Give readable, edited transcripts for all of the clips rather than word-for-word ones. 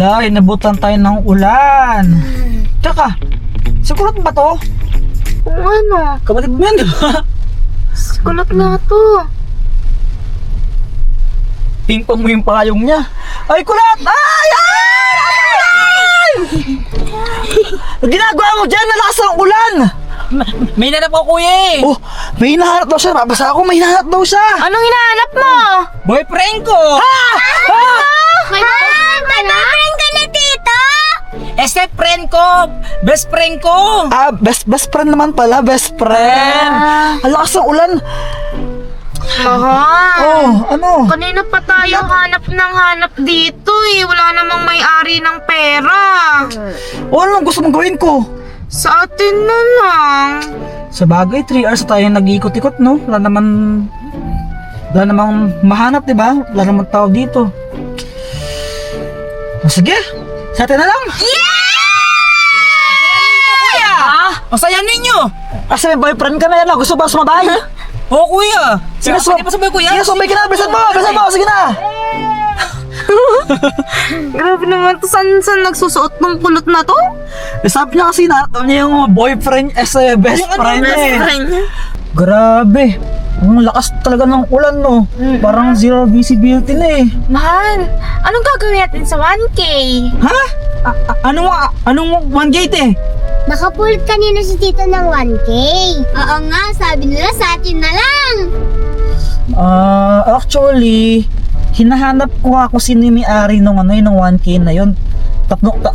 Hala, inabutan tayo ng ulan. Tsaka, sigurot ba to? Kung ano? Kapatid mo yan, di ba? Kulot nga to. Pingpong mo yung payong niya. Ay, kulat! Ay! Ay! Ang ginagawa mo dyan, nalakas ang ulan! May nanap ko, kuya eh. Oh, may hinahanap daw siya. Babasa ako, may hinahanap daw siya. Anong hinahanap mo? Boyfriend ko. May boyfriend ka na, tito? Step friend ko. Best friend ko. Ah, best friend naman pala, best friend. Ang lakas ng ulan. Mahal. Oh, ano? Kanina pa tayo hanap dito eh. Wala namang may-ari ng pera. Oh, ano gusto mong gawin ko? Sa atin na lang. Sa bagay, 3 hours na tayo nag-iikot-ikot, no? Wala namang mahanap, di ba? Wala namang tao dito. Oh, sige, sa atin na lang. Kuya. Masaya ninyo. Kasi may boyfriend ka na yan, gusto ba sumabay? Oo, kuya. Sige, Sige pa sabay, kuya. Sige, sumabay ka na, bilisan mo, sige na. Grabe naman to. Saan nagsusuot ng kulot na to? Sabi niya kasi nahanap niya yung boyfriend as a best friend eh. niya. Grabe, ang lakas talaga ng ulan, no? Parang zero visibility na eh. Mahal, anong gagawin natin sa 1K? Ha? Anong one gate eh? Nakapulot kanina si Tito ng 1K. Oo nga, sabi nila sa atin na lang. Actually, hinahanap ko ako sino yung may-ari nung 1K na yun.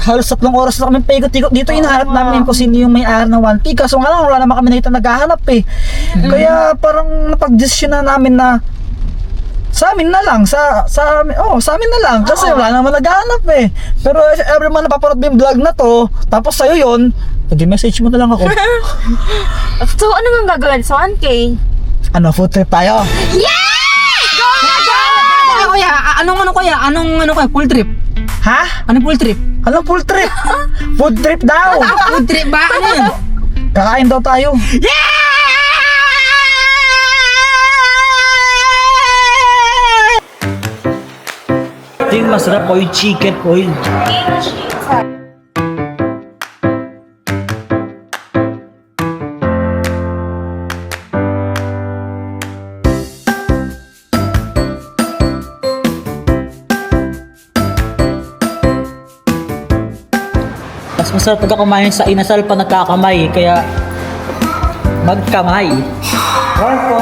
Halos 3 oras na kami paikot-ikot dito. Hinahanap namin kung sino yung may-ari ng 1K. Kaso nga lang, wala naman kami nakita naghahanap eh. Kaya parang napag-desisyon na namin na sa amin na lang, sa amin na lang. Kasi wala naman naghahanap eh. Pero if ever man napapanood mo yung vlog na to, tapos sa'yo yun, pag-message mo na lang ako. So, ano nga gagawin sa 1K? Ano, food trip tayo? Kuya, anong full trip? Ha? Anong full trip? Anong full trip? Food trip daw! Full trip ba? Ano yun? Kakain daw tayo. Ito yung masarap po yung chicken oil. Mas masarap pagka kumain sa inasal pa nagkakamay, kaya magkamay. Right po.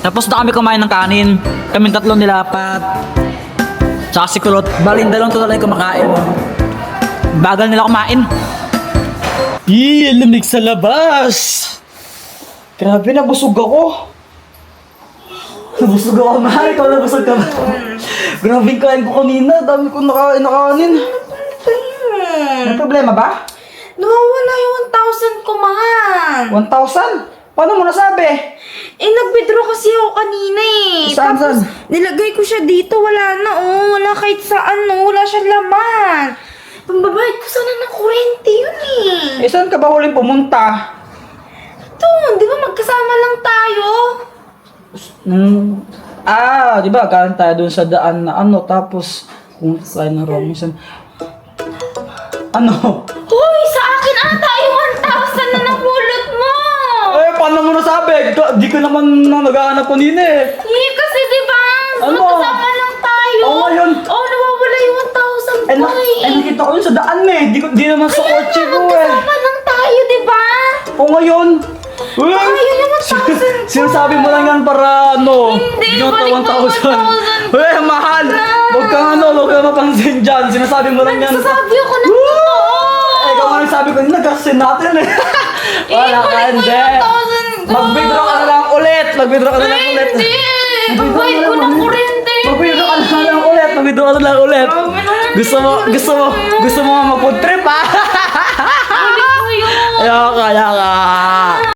Tapos na kami kumain ng kanin. Kaming 3 nilapat. Tsaka si Kulot. Bali, 2 tuloy kumakain. Bagal nila kumain. Lamig sa labas. Grabe, nabusog ako. Nabusog ako, mahal. Ikaw nabusog ka ba? Grabe yung kain ko kanina. Dami ko nakain na kanin. May problema ba? Nawawala yung 1,000 ko, mahal. 1,000? Paano mo nasabi? Nag-withdraw kasi ako kanina eh. Saan? Nilagay ko siya dito. Wala na oh. Wala kahit saan oh. Wala siyang laman. Pambabayad ko sana ng kurente yun eh. Saan ka ba huling pumunta? Doon, di ba magkasama lang tayo? Di ba? Galing tayo doon sa daan na tapos kung tayo ng Robinson. Hoy, sa akin ata yung 1,000 na napulot mo. Paano mo nasabi? Di ko naman naghahanap kanina eh. Kasi di ba? Ano? Magkasama lang tayo. Oo, ngayon. Nawawala yung 1,000 ko Nakita ko yun sa daan eh. Di naman sa kotse ko eh. Magkasama lang tayo, di ba? Ngayon. Uy! Ayun yung 1,000 Sinasabi mo lang yan para Hindi, balik mo 1,000. Uy, mahal! Huwag kang mapansin dyan. Sinasabi mo lang yan. Nagsasabi ako ng totoo. Ikaw nga nagsabi ko, nagkasin natin eh. Wala ka, balik mo hindi. yung 1,000 ko. Mag-withdraw ka na lang ulit. Hindi. Magbayad ko ng kurente. Mag-withdraw ka na lang ulit. Mag-withdraw ka na lang ulit. Gusto mo mag-food trip ha? Balik mo yun. Ayoko.